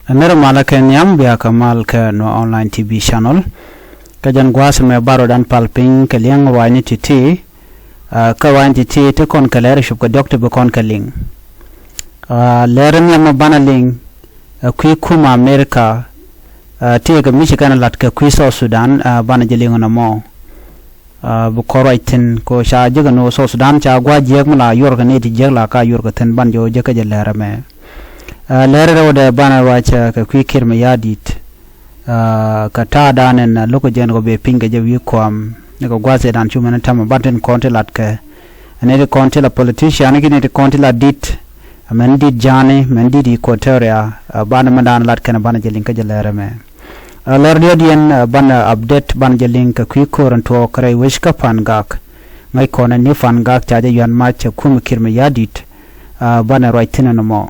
Amir Malakan Yam Bia Kamal Ka no online TV channel. Kajan Guas me baro dan palping kaliang wani titi. Ka wani titi te kon kaler shup ka doctor be kon kaling. Leren yam banaling kui kuma America. Te ka Michigan lat ka kui South Sudan bana jeling na mo. Bukoro itin ko sha jaga no South Sudan cha gwa jeg mala yorga ne ti jeg la ka yorga ten ban jo jeka jelera me. Lere de bana wacha ka kwikir me yadit ka ta danen loko jen go be pinga je wi kwam ne ko gwaze dan chuma tam batten konte lat ka ne de konte la politician ne de konte la dit men dit jani men dit equatoria bana madan lat kana bana jelin ka jelere me lere dien bana update bana jelin ka kwikoran to kare wishka Fangak ngai kona ni Fangak cha je yan ma cha kum kirme yadit bana raitina no mo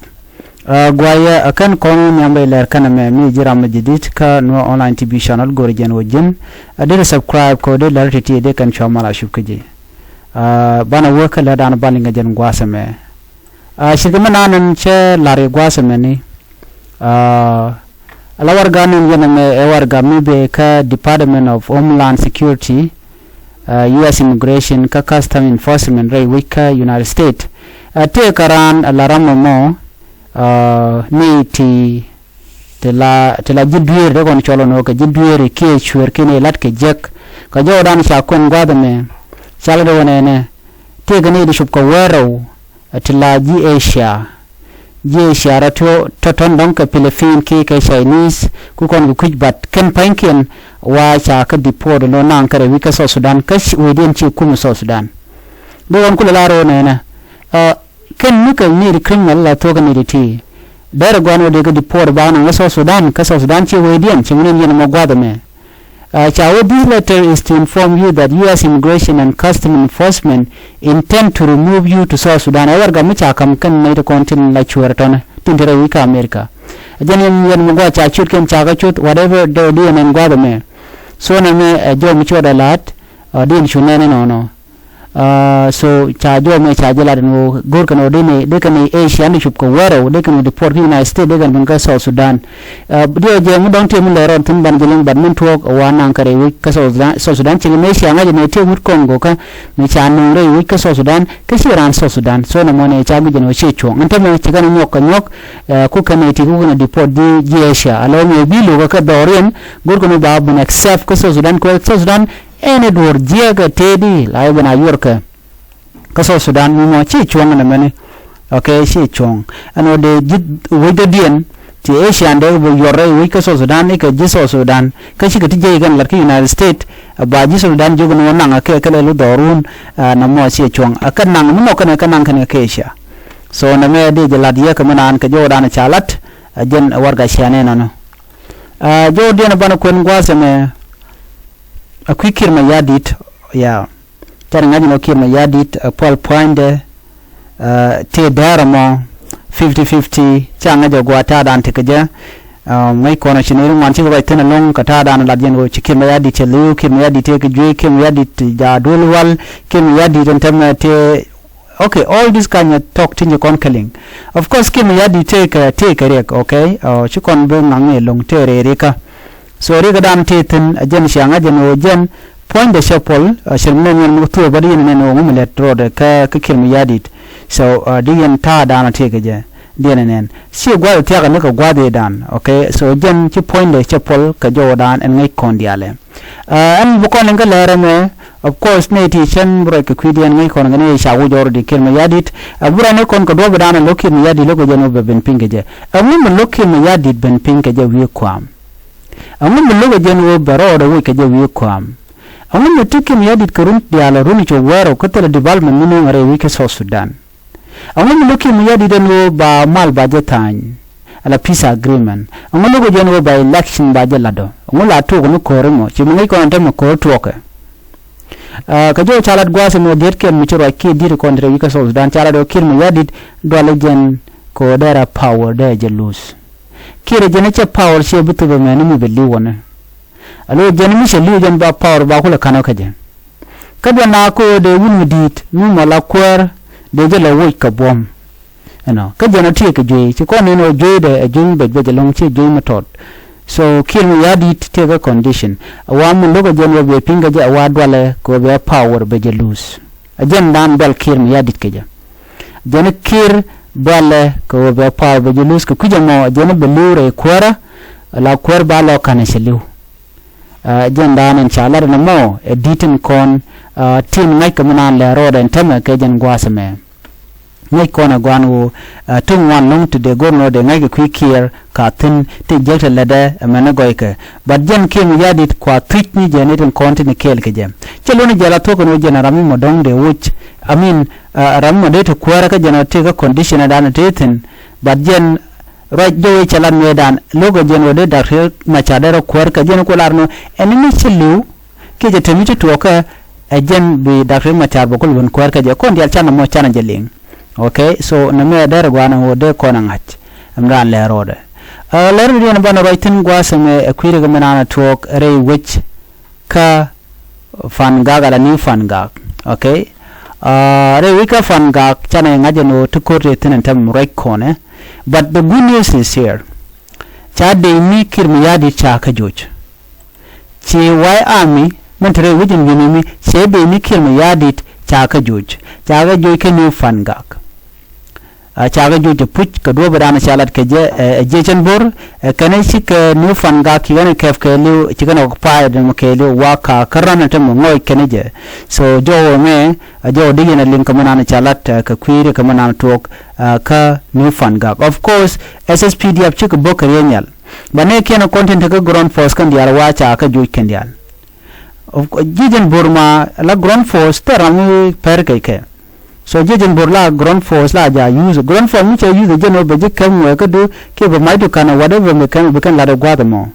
Gwaya akan kon nyambe ler kana me mi jiram jidit ka no online TV channel gorijen wojin ade subscribe ko de ler titi de kan chamala shukje bana woka la dan balinga jen gwasa me shigama nanan che lare gwasa me ni alawar ganin yana me ewar ga mi be ka Department of Homeland Security US Immigration ka Custom Enforcement ray wika United States te karan alaramo mo ni ti tela jidduer de gon cholo no ka jidduer ke chwer kene lat ke jek ka jodan sha kon gwada me shala do ne te gane di shup ko wero tela ji Asia rato toton don ka Philippines ke Chinese ku kon ku bat ken panken wa sha ka deport no nan kare wika South Sudan kash wedin ci kuma South Sudan do won kula laro ne ken nika ni criminal la to gani diti dare gwano de ga deport ba na South Sudan ka South Sudan ci wedian ci munen yana magwada me this letter is to inform you that US Immigration and Custom Enforcement intend to remove you to South Sudan awar ga mu kam kan ne da kontin la chuwarton tindere wika America jani yan magwa cha chut ken cha ga chut whatever do and gwada me so na me jo mu choda lat din shunene no so chajo me chajela no gorka no dine de kan Asia ni chup ko wero de kan deport United States de kan ka South Sudan dio je mu don temu leron tin ban geleng ban mun tok wana kare wi ka South Sudan chi me sia ngaje ne te mut Congo ka mi chanu re wi ka South Sudan ka siran South Sudan so na mo ne chagu je no che chong anta me chi kan nyok ku kan ne ti ku na deport di Asia alo me bilu ka dorien gorka no ba bun accept ka South Sudan ko South Sudan ene dor jiega tedi la bana yorka ka South Sudan mo chi chong na mane okay chi chong ano de wido dien ti Asia ande bo yorre wi ka South Sudan ka ji South Sudan ka chi ka ti jegan la ka United States ba ji Sudan jogo no nanga ka lu dorun na mo chi chong akan nang mo kana kan ka Asia so na me de jaladiya ka manan ka jodan chalat jen warga siane no jo dien bana kon gwasa me a quick kirma yadit ya tar ngadi no kirma yadit Paul Poinde te daramo 50-50 changa jo gwata dan tikaje mai kono chinuru man chigo baitena long kata dan la jen go kirma yadit lu kirma yadit ke jwe kirma yadit ja dolwal kirma yadit entam te okay all this kind of talk tinje kon kaling of course kirma yadit take rek okay chikon be ngange long tere reka so riga dan teten ajen sianga jen jen point de chapel shirmen men mutu bari ne no mulet road ka kirmi yadit so diyan ta dana teke je diyan nen si gwa ta ga ka gwa de dan okay so jen ci point de chapel ka jodan en ngai kondiale an bu kon nga lere me of course ne ti chen bro ka kwidian ngai kon ngane sha wo jor de kirmi yadit abura ne kon ka do dana lokirmi yadit loko jeno be ben pingeje amun lokirmi yadit ben pingeje wi kwam amun logo jenwo baro da wi ka je wi kwam amun tikim yadit karun diala runi cho wero ko tele development minu ngare wi ka South Sudan amun lokim yadit no ba mal ba jetan ala peace agreement amun logo jenwo ba election ba jelado amun la to no koremo chi mungai ko anta ko toke ka jo chalat gwase mo det ken mi choro ki dir kontre wi ka South Sudan chala do kirmo yadit do legend ko dera power de jelus kire jene che power she butu be meni mi belli wona alo jene mi sheli jen ba power ba kula kano kaje kada na ko de wun midit mi mala kwer de je la woy ka bom ka jana tie ke jwe chi ko ne no jwe de jung be be long chi jwe matot so kir mi yadi te ga condition wa mun logo jen be pinga je wa dwale ko be power be je lose ajen dan bel kir mi yadi ke je jana kir bale ko be power be je lose ko kujamo jana be lure kwara la kwar ba lo kana shelu jen dan inshallah na mo editing kon tin ngai kamana le roda intama ke jen gwasame ngai kona gwanwo tung wan long to de gorno de ngai ku kier ka tin te jelta lada amana goike but jen kim yadit kwa twit ni jenetin kontin kel ke jem chelo ni jala to kono jen rami modong de which I mean ram mo de to kwara ka jen te ka condition dan tetin but jen right do chalan medan logo jen wode dakre machadero kwar ka jen ko larno enni chelu ke je temiti to ka jen bi dakre machar bokol won kwar ka je kon dial chana mo chana jeling okay so na me der gwana wode kona ngach amran le rode ler bi na bana writing gwasame akwire ga manana talk re which ka Fangak ala ni Fangak okay re wika Fangak chana ngaje no to kote tin tam right corner but the good news is here cha de mi kirmiyadi cha ka joj chi why army montre wujin yinimi che de mi kirmiyadi cha ka joj ke ni Fangak chaga joje puch ka do badana chalat ke je chen bor kanai sik nu Fangak yana kef ke lu chigana ko pa de mo ke lu wa ka karana te mo ngoy keneje so jo me jo digina link manana chalat ka kwire ka manana tok ka nu Fangak of course SSPDF chik bokar yenyal bane kena content ka ground force kan dial wa cha ka joj ken dial of jijen borma la ground force taramu per ke so jejen borla ground force la ja use ground force mi che use jeno be jikam we ko do ke be mai do kana whatever me kan be kan la do gwada mo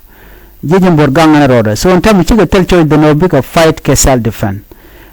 jejen bor ganga roda so on tam chiga tel choy de no big a fight ke self defense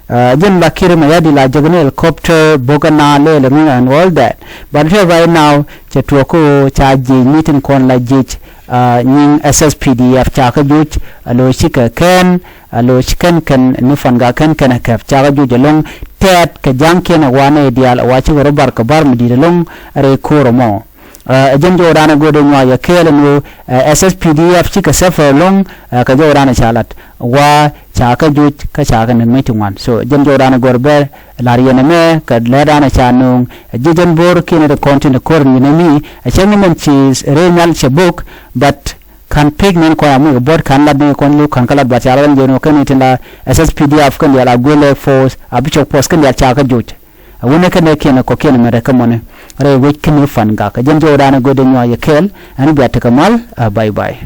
jen la kire ma yadi la jagane helicopter bogana le and all that but right now che to ko cha ji meeting kon la jej ning SSPDF cha ka juj alo chika ken alo chikan kan nu Fangak kan kana kaf cha ka juj long tet ka janke na wane dial wachi robar ka bar mi long are ko mo jen jo dana gode nya ya kele no SSPDF chika safa long ka jo dana chalat wa cha ka juj ka cha ka nan meeting wan so jen jo dana gorber lariya me ka ledana chanung jejen bor kine de content ko ni mi a chemi men chis renal chabuk but kan pig nan ko amu bor kan la de kon lu kan kala ba charan je no kan itinda SSPDF kan ya Agwelek force abichok post kan ya cha ka juj wona kan ke na ko ken me da kamone re wek kin Fangak jen jo dana gode nya ya kel ani biata kamal bye bye